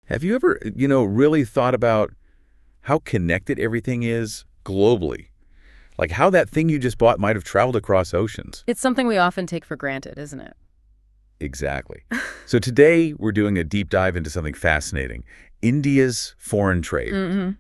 Have you ever, really thought about how connected everything is globally? Like how that thing you just bought might have traveled across oceans. It's something we often take for granted, isn't it? Exactly. So today we're doing a deep dive into something fascinating, India's foreign trade. Mm-hmm.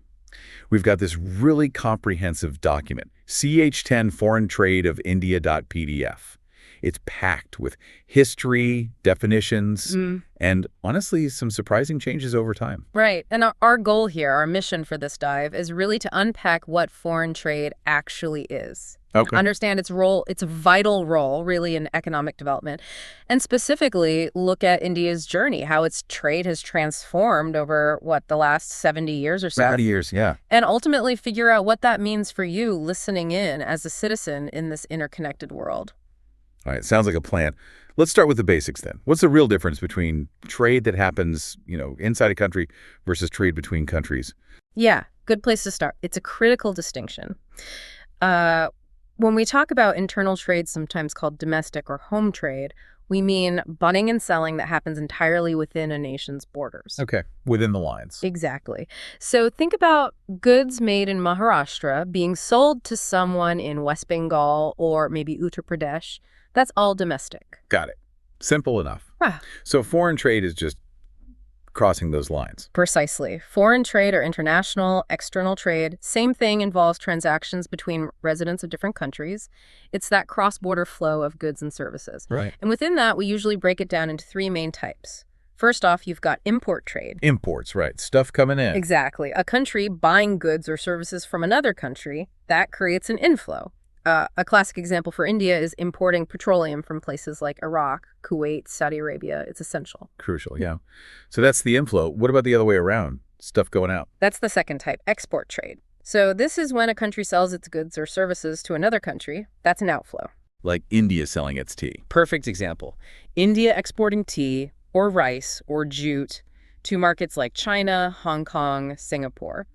We've got this really comprehensive document, CH10 Foreign Trade of India.pdf. It's packed with history, definitions, and honestly, some surprising changes over time. Right. And our goal here, our mission for this dive, is really to unpack what foreign trade actually is. Okay. Understand its role, its vital role, really, in economic development, and specifically look at India's journey, how its trade has transformed over, the last 70 years or so. 70 years, yeah. And ultimately figure out what that means for you listening in as a citizen in this interconnected world. All right, sounds like a plan. Let's start with the basics then. What's the real difference between trade that happens, inside a country versus trade between countries? Yeah, good place to start. It's a critical distinction. When we talk about internal trade, sometimes called domestic or home trade, we mean buying and selling that happens entirely within a nation's borders. Okay, within the lines. Exactly. So think about goods made in Maharashtra being sold to someone in West Bengal or maybe Uttar Pradesh. That's all domestic. Got it. Simple enough. Ah. So foreign trade is just crossing those lines. Precisely. Foreign trade or international, external trade, same thing, involves transactions between residents of different countries. It's that cross-border flow of goods and services. Right. And within that, we usually break it down into three main types. First off, you've got import trade. Imports, right. Stuff coming in. Exactly. A country buying goods or services from another country, that creates an inflow. A classic example for India is importing petroleum from places like Iraq, Kuwait, Saudi Arabia. It's essential. Crucial, yeah. So that's the inflow. What about the other way around? Stuff going out? That's the second type, export trade. So this is when a country sells its goods or services to another country. That's an outflow. Like India selling its tea. Perfect example. India exporting tea or rice or jute to markets like China, Hong Kong, Singapore.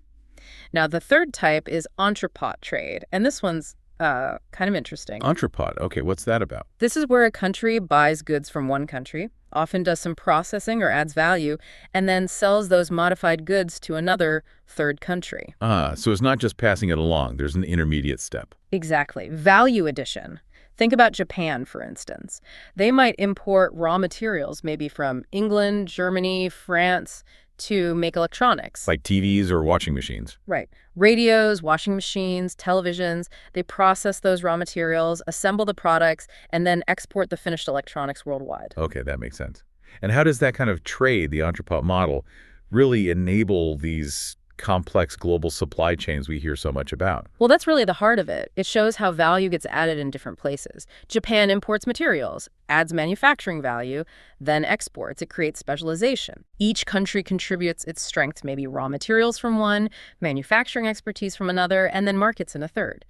Now, the third type is Entrepot trade, and this one's kind of interesting. Entrepot. Okay, what's that about? This is where a country buys goods from one country, often does some processing or adds value, and then sells those modified goods to another third country. So it's not just passing it along. There's an intermediate step. Exactly. Value addition. Think about Japan, for instance. They might import raw materials, maybe from England, Germany, France, to make electronics. Like TVs or washing machines. Right. Radios, washing machines, televisions, they process those raw materials, assemble the products, and then export the finished electronics worldwide. Okay, that makes sense. And how does that kind of trade, the Entrepot model, really enable these complex global supply chains we hear so much about? Well, that's really the heart of it. It shows how value gets added in different places. Japan imports materials, adds manufacturing value, then exports. It creates specialization. Each country contributes its strengths, maybe raw materials from one, manufacturing expertise from another, and then markets in a third.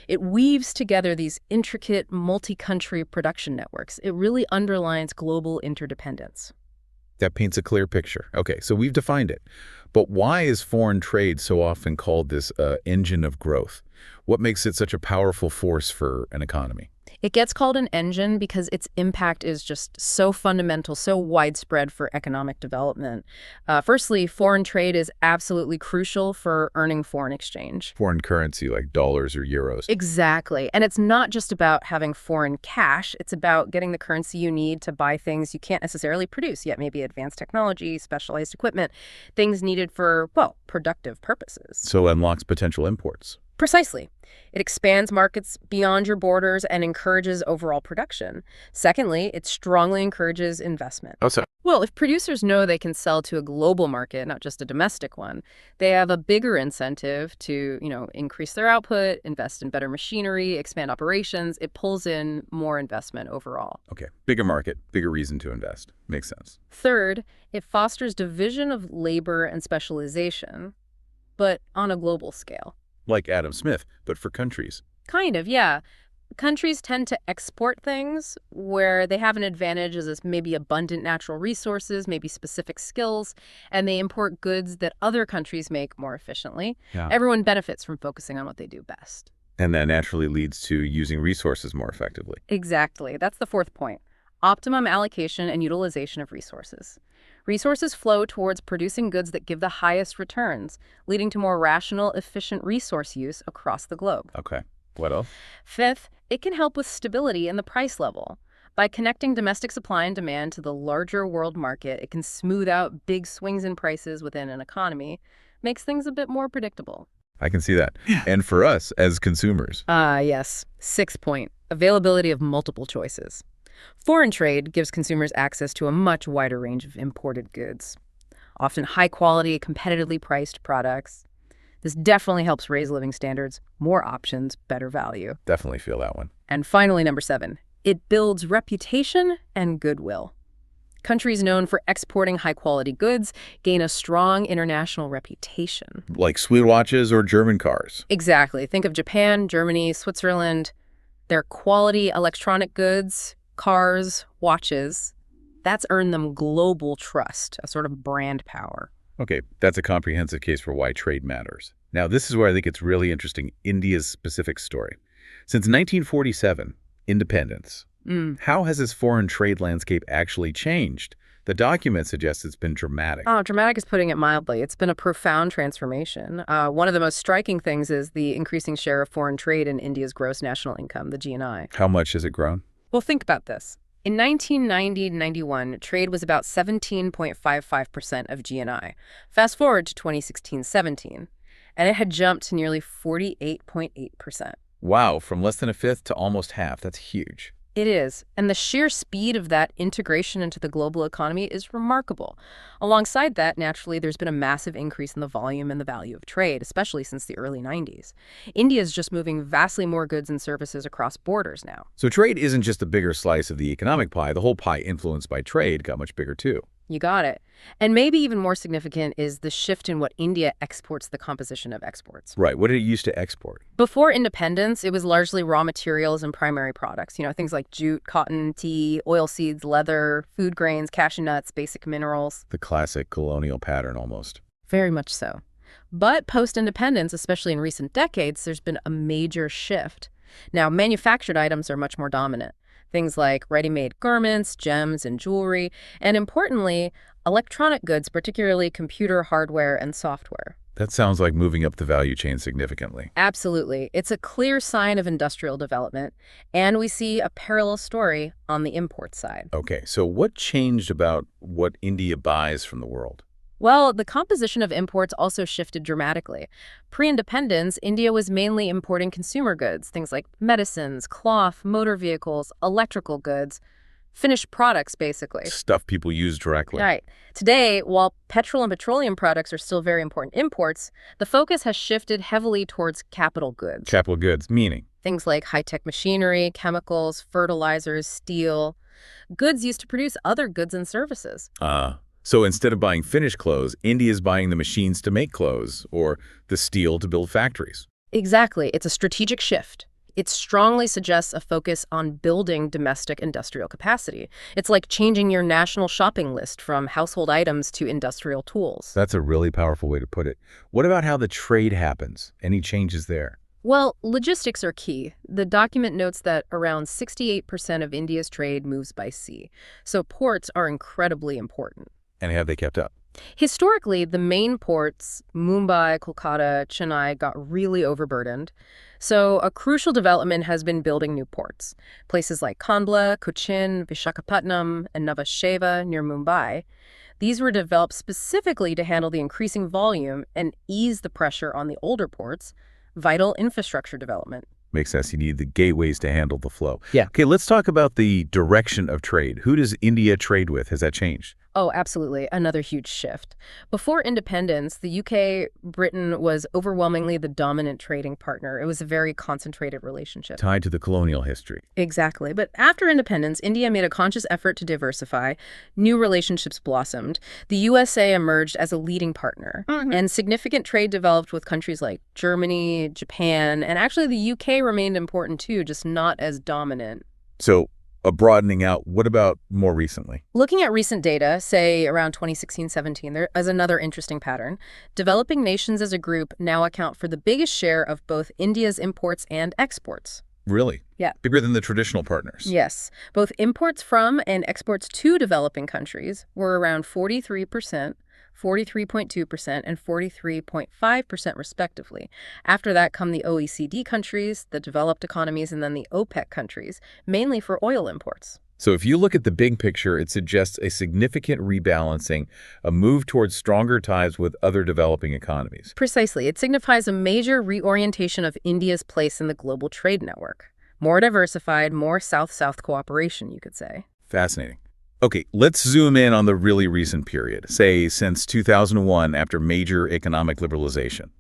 It weaves together these intricate multi-country production networks. It really underlines global interdependence. That paints a clear picture. Okay, so we've defined it. But why is foreign trade so often called this engine of growth? What makes it such a powerful force for an economy? It gets called an engine because its impact is just so fundamental, so widespread for economic development. Firstly, foreign trade is absolutely crucial for earning foreign exchange. Foreign currency like dollars or euros. Exactly. And it's not just about having foreign cash. It's about getting the currency you need to buy things you can't necessarily produce yet, maybe advanced technology, specialized equipment, things needed for, productive purposes. So it unlocks potential imports. Precisely. It expands markets beyond your borders and encourages overall production. Secondly, it strongly encourages investment. Oh, so Well, if producers know they can sell to a global market, not just a domestic one, they have a bigger incentive to, increase their output, invest in better machinery, expand operations. It pulls in more investment overall. okay, bigger market, bigger reason to invest. Makes sense. Third, it fosters division of labor and specialization, but on a global scale. Like Adam Smith, but for countries. Kind of, yeah. Countries tend to export things where they have an advantage as maybe abundant natural resources, maybe specific skills, and they import goods that other countries make more efficiently. Yeah. Everyone benefits from focusing on what they do best. And that naturally leads to using resources more effectively. Exactly. That's the fourth point. Optimum allocation and utilization of resources. Resources flow towards producing goods that give the highest returns, leading to more rational, efficient resource use across the globe. Okay. What else? Fifth, it can help with stability in the price level. By connecting domestic supply and demand to the larger world market, it can smooth out big swings in prices within an economy, makes things a bit more predictable. I can see that. Yeah. And for us as consumers. Yes. Sixth point, availability of multiple choices. Foreign trade gives consumers access to a much wider range of imported goods, often high-quality, competitively priced products. This definitely helps raise living standards, more options, better value. Definitely feel that one. And finally, number 7, it builds reputation and goodwill. Countries known for exporting high-quality goods gain a strong international reputation. Like Sweet watches or German cars. Exactly. Think of Japan, Germany, Switzerland. Their quality electronic goods, cars, watches, that's earned them global trust, a sort of brand power. Okay, that's a comprehensive case for why trade matters. Now, this is where I think it's really interesting, India's specific story. Since 1947, independence, how has this foreign trade landscape actually changed? The document suggests it's been dramatic. Oh, dramatic is putting it mildly. It's been a profound transformation. One of the most striking things is the increasing share of foreign trade in India's gross national income, the GNI. How much has it grown? Well, think about this. In 1990-91, trade was about 17.55% of GNI. Fast forward to 2016-17, and it had jumped to nearly 48.8%. Wow, from less than a fifth to almost half. That's huge. It is, and the sheer speed of that integration into the global economy is remarkable. Alongside that, naturally, there's been a massive increase in the volume and the value of trade, especially since the early 90s. India is just moving vastly more goods and services across borders now. So trade isn't just a bigger slice of the economic pie. The whole pie influenced by trade got much bigger too. You got it. And maybe even more significant is the shift in what India exports, the composition of exports. Right. What did it used to export? Before independence, it was largely raw materials and primary products. Things like jute, cotton, tea, oilseeds, leather, food grains, cashew nuts, basic minerals. The classic colonial pattern almost. Very much so. But post-independence, especially in recent decades, there's been a major shift. Now, manufactured items are much more dominant. Things like ready-made garments, gems, and jewelry, and importantly, electronic goods, particularly computer hardware and software. That sounds like moving up the value chain significantly. Absolutely. It's a clear sign of industrial development, and we see a parallel story on the import side. Okay, so what changed about what India buys from the world? Well, the composition of imports also shifted dramatically. Pre-independence, India was mainly importing consumer goods, things like medicines, cloth, motor vehicles, electrical goods, finished products, basically. Stuff people use directly. Right. Today, while petrol and petroleum products are still very important imports, the focus has shifted heavily towards capital goods. Capital goods, meaning? Things like high-tech machinery, chemicals, fertilizers, steel, goods used to produce other goods and services. So instead of buying finished clothes, India is buying the machines to make clothes or the steel to build factories. Exactly. It's a strategic shift. It strongly suggests a focus on building domestic industrial capacity. It's like changing your national shopping list from household items to industrial tools. That's a really powerful way to put it. What about how the trade happens? Any changes there? Well, logistics are key. The document notes that around 68% of India's trade moves by sea, so ports are incredibly important. And have they kept up? Historically, the main ports, Mumbai, Kolkata, Chennai, got really overburdened. So a crucial development has been building new ports. Places like Kandla, Cochin, Visakhapatnam, and Nhava Sheva near Mumbai. These were developed specifically to handle the increasing volume and ease the pressure on the older ports, vital infrastructure development. Makes sense. You need the gateways to handle the flow. Yeah. Okay, let's talk about the direction of trade. Who does India trade with? Has that changed? Oh, absolutely. Another huge shift. Before independence, the UK, Britain was overwhelmingly the dominant trading partner. It was a very concentrated relationship. Tied to the colonial history. Exactly. But after independence, India made a conscious effort to diversify. New relationships blossomed. The USA emerged as a leading partner. And significant trade developed with countries like Germany, Japan, and actually the UK remained important too, just not as dominant. So a broadening out. What about more recently? Looking at recent data, say around 2016-17, there is another interesting pattern. Developing nations as a group now account for the biggest share of both India's imports and exports. Really? Yeah. Bigger than the traditional partners? Yes. Both imports from and exports to developing countries were around 43%, 43.2%, and 43.5% respectively. After that come the OECD countries, the developed economies, and then the OPEC countries, mainly for oil imports. So if you look at the big picture, it suggests a significant rebalancing, a move towards stronger ties with other developing economies. Precisely. It signifies a major reorientation of India's place in the global trade network. More diversified, more South-South cooperation, you could say. Fascinating. Okay, let's zoom in on the really recent period, say since 2001 after major economic liberalization.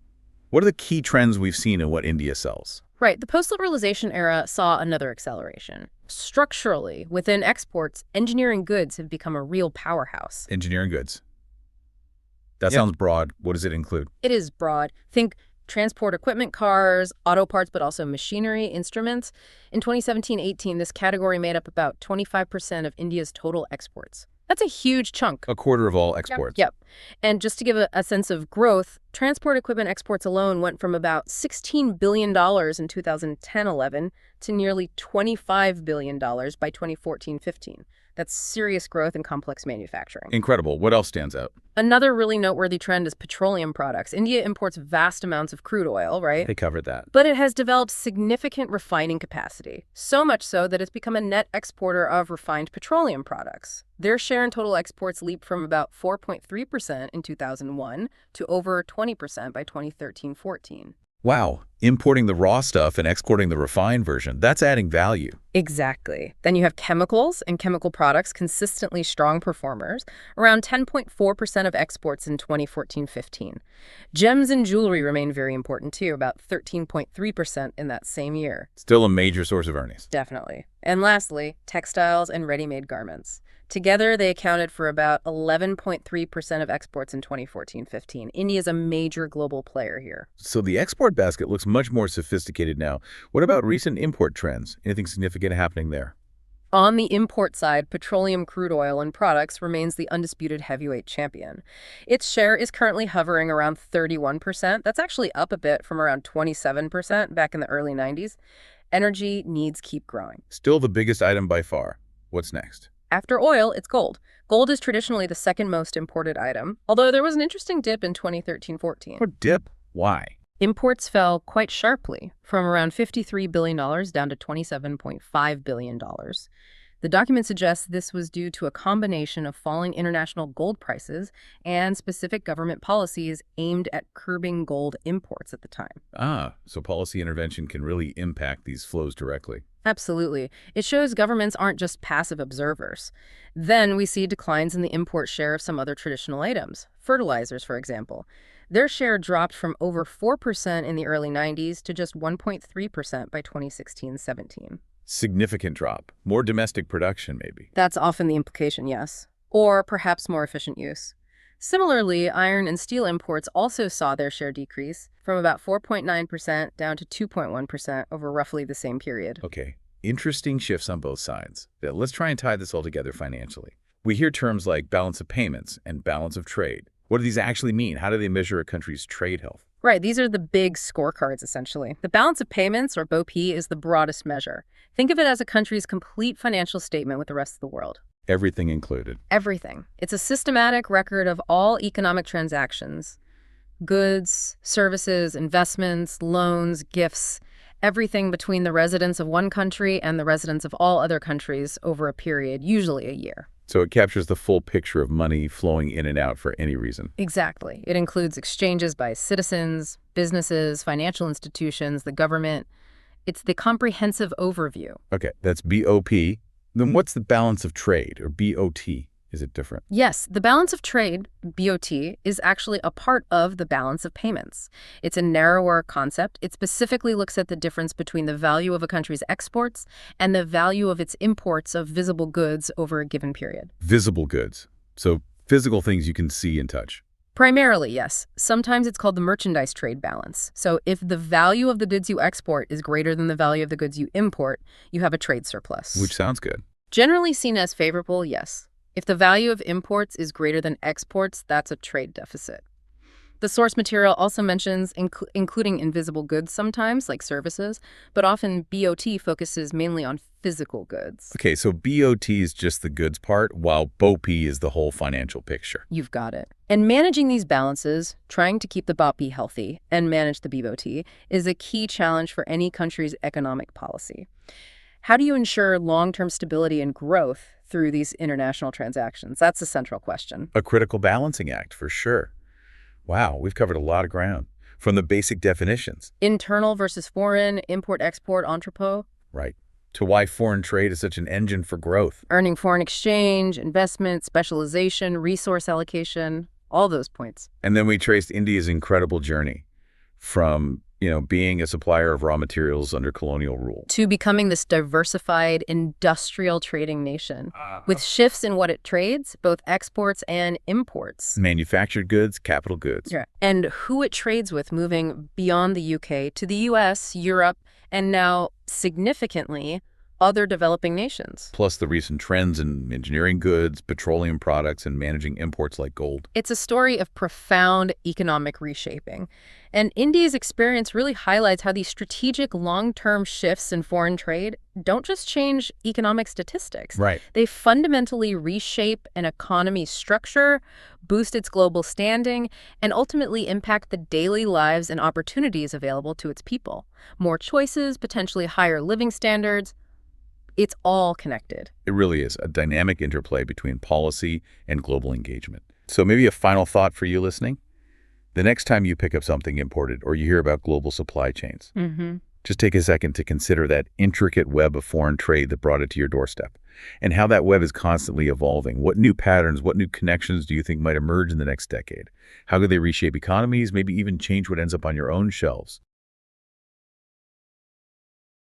What are the key trends we've seen in what India sells? Right. The post-liberalization era saw another acceleration. Structurally, within exports, engineering goods have become a real powerhouse. Engineering goods. That sounds broad. What does it include? It is broad. Think transport equipment, cars, auto parts, but also machinery, instruments. In 2017-18, this category made up about 25% of India's total exports. That's a huge chunk. A quarter of all exports. Yep. And just to give a sense of growth, transport equipment exports alone went from about $16 billion in 2010-11 to nearly $25 billion by 2014-15. That's serious growth in complex manufacturing. Incredible. What else stands out? Another really noteworthy trend is petroleum products. India imports vast amounts of crude oil, right? They covered that. But it has developed significant refining capacity, so much so that it's become a net exporter of refined petroleum products. Their share in total exports leaped from about 4.3% in 2001 to over 20% by 2013-14. Wow. Importing the raw stuff and exporting the refined version, that's adding value. Exactly. Then you have chemicals and chemical products, consistently strong performers, around 10.4% of exports in 2014-15. Gems and jewelry remain very important too, about 13.3% in that same year. Still a major source of earnings. Definitely. And lastly, textiles and ready-made garments. Together, they accounted for about 11.3% of exports in 2014-15. India is a major global player here. So the export basket looks much more sophisticated now. What about recent import trends? Anything significant happening there? On the import side, petroleum crude oil and products remains the undisputed heavyweight champion. Its share is currently hovering around 31%. That's actually up a bit from around 27% back in the early 90s. Energy needs keep growing. Still the biggest item by far. What's next? After oil, it's gold. Gold is traditionally the second most imported item, although there was an interesting dip in 2013-14. A dip? Why? Imports fell quite sharply, from around $53 billion down to $27.5 billion. The document suggests this was due to a combination of falling international gold prices and specific government policies aimed at curbing gold imports at the time. Ah, so policy intervention can really impact these flows directly. Absolutely. It shows governments aren't just passive observers. Then we see declines in the import share of some other traditional items. Fertilizers, for example. Their share dropped from over 4% in the early 90s to just 1.3% by 2016-17. Significant drop. More domestic production, maybe. That's often the implication, yes. Or perhaps more efficient use. Similarly, iron and steel imports also saw their share decrease from about 4.9% down to 2.1% over roughly the same period. Okay, interesting shifts on both sides. Let's try and tie this all together financially. We hear terms like balance of payments and balance of trade. What do these actually mean? How do they measure a country's trade health? Right, these are the big scorecards, essentially. The balance of payments, or BOP, is the broadest measure. Think of it as a country's complete financial statement with the rest of the world. Everything included. Everything. It's a systematic record of all economic transactions. Goods, services, investments, loans, gifts, everything between the residents of one country and the residents of all other countries over a period, usually a year. So it captures the full picture of money flowing in and out for any reason. Exactly. It includes exchanges by citizens, businesses, financial institutions, the government. It's the comprehensive overview. Okay, that's BOP. Then what's the balance of trade, or BOT? Is it different? Yes, the balance of trade, BOT, is actually a part of the balance of payments. It's a narrower concept. It specifically looks at the difference between the value of a country's exports and the value of its imports of visible goods over a given period. Visible goods. So physical things you can see and touch. Primarily, yes. Sometimes it's called the merchandise trade balance. So if the value of the goods you export is greater than the value of the goods you import, you have a trade surplus. Which sounds good. Generally seen as favorable, yes. If the value of imports is greater than exports, that's a trade deficit. The source material also mentions including invisible goods sometimes, like services, but often BOT focuses mainly on physical goods. Okay, so BOT is just the goods part, while BOP is the whole financial picture. You've got it. And managing these balances, trying to keep the BOP healthy and manage the BOT, is a key challenge for any country's economic policy. How do you ensure long-term stability and growth through these international transactions? That's the central question. A critical balancing act, for sure. Wow, we've covered a lot of ground. From the basic definitions. Internal versus foreign, import-export, Entrepot. Right. To why foreign trade is such an engine for growth. Earning foreign exchange, investment, specialization, resource allocation, all those points. And then we traced India's incredible journey from, being a supplier of raw materials under colonial rule. To becoming this diversified industrial trading nation, with shifts in what it trades, both exports and imports. Manufactured goods, capital goods. Yeah. And who it trades with, moving beyond the UK to the US, Europe, and now, significantly, other developing nations. Plus the recent trends in engineering goods, petroleum products, and managing imports like gold. It's a story of profound economic reshaping. And India's experience really highlights how these strategic long-term shifts in foreign trade don't just change economic statistics. Right. They fundamentally reshape an economy's structure, boost its global standing, and ultimately impact the daily lives and opportunities available to its people. More choices, potentially higher living standards. It's all connected. It really is a dynamic interplay between policy and global engagement. So maybe a final thought for you listening. The next time you pick up something imported or you hear about global supply chains, just take a second to consider that intricate web of foreign trade that brought it to your doorstep and how that web is constantly evolving. What new patterns, what new connections do you think might emerge in the next decade? How could they reshape economies, maybe even change what ends up on your own shelves?